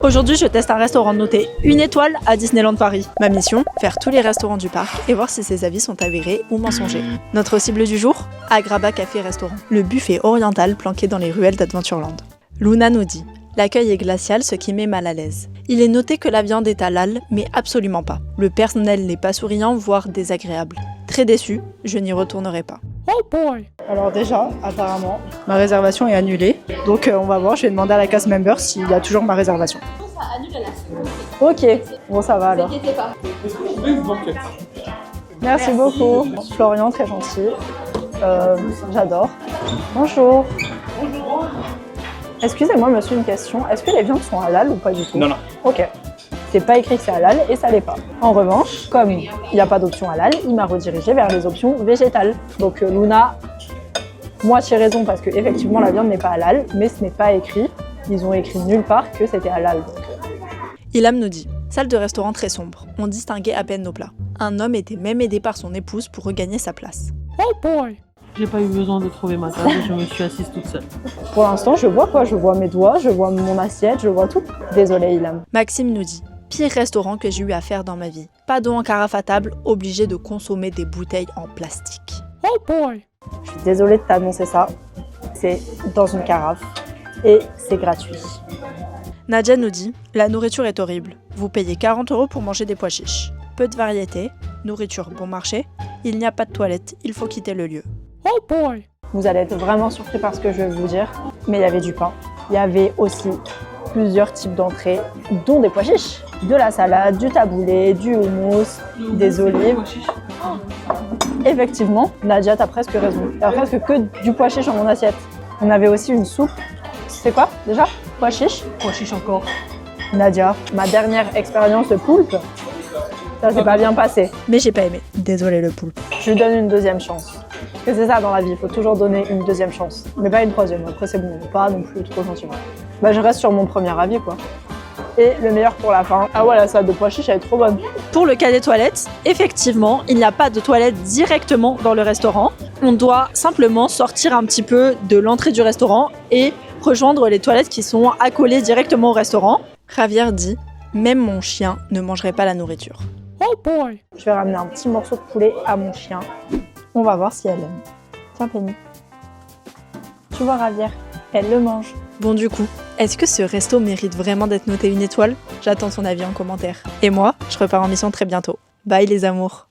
Aujourd'hui, je teste un restaurant noté 1 étoile à Disneyland Paris. Ma mission, faire tous les restaurants du parc et voir si ses avis sont avérés ou mensongers. Notre cible du jour, Agrabah Café Restaurant, le buffet oriental planqué dans les ruelles d'Adventureland. Luna nous dit: l'accueil est glacial, ce qui met mal à l'aise. Il est noté que la viande est halal, mais absolument pas. Le personnel n'est pas souriant, voire désagréable. Très déçu, je n'y retournerai pas. Oh boy! Alors déjà, apparemment, ma réservation est annulée. Donc on va voir, je vais demander à la cast member s'il y a toujours ma réservation. Ça annule à la seconde. Ok, bon ça va alors. Ne t'inquiétez pas. Est-ce que vous trouvez une banquette? Merci beaucoup. Florian, très gentil. J'adore. Bonjour. Bonjour. Excusez-moi monsieur, une question. Est-ce que les viandes sont halal ou pas du tout? Non, non. Ok. C'est pas écrit que c'est halal et ça l'est pas. En revanche, comme il n'y a pas d'option halal, il m'a redirigé vers les options végétales. Donc Luna, moitié raison parce que effectivement la viande n'est pas halal, mais ce n'est pas écrit. Ils ont écrit nulle part que c'était halal. Ilham nous dit: salle de restaurant très sombre, on distinguait à peine nos plats. Un homme était même aidé par son épouse pour regagner sa place. Oh boy! J'ai pas eu besoin de trouver ma table, je me suis assise toute seule. Pour l'instant, je vois quoi? Je vois mes doigts, je vois mon assiette, je vois tout. Désolée Ilham. Maxime nous dit: pire restaurant que j'ai eu à faire dans ma vie. Pas d'eau en carafe à table, obligé de consommer des bouteilles en plastique. Oh boy! Je suis désolée de t'annoncer ça. C'est dans une carafe et c'est gratuit. Nadia nous dit: la nourriture est horrible. Vous payez 40 € pour manger des pois chiches. Peu de variété, nourriture bon marché, il n'y a pas de toilette, il faut quitter le lieu. Oh boy! Vous allez être vraiment surpris par ce que je vais vous dire, mais il y avait du pain. Il y avait aussi plusieurs types d'entrées, dont des pois chiches, de la salade, du taboulé, du houmous, des olives. Effectivement, Nadia, t'as presque raison. Il n'y a presque que du pois chiche dans mon assiette. On avait aussi une soupe. C'est quoi déjà? Pois chiche? Pois chiche encore. Nadia, ma dernière expérience de poulpe, ça s'est pas bien passé. Mais j'ai pas aimé. Désolé le poulpe. Je lui donne une deuxième chance. Parce que c'est ça dans la vie, il faut toujours donner une deuxième chance. Mais pas une troisième, après c'est bon, pas non plus trop gentiment. Bah je reste sur mon premier avis quoi. Et le meilleur pour la fin. Ah ouais, la salade de pois chiche elle est trop bonne. Pour le cas des toilettes, effectivement, il n'y a pas de toilettes directement dans le restaurant. On doit simplement sortir un petit peu de l'entrée du restaurant et rejoindre les toilettes qui sont accolées directement au restaurant. Javier dit: même mon chien ne mangerait pas la nourriture. Oh boy! Je vais ramener un petit morceau de poulet à mon chien. On va voir si elle aime. Tiens Penny. Tu vois Ravière, elle le mange. Bon du coup, est-ce que ce resto mérite vraiment d'être noté 1 étoile? J'attends ton avis en commentaire. Et moi, je repars en mission très bientôt. Bye les amours!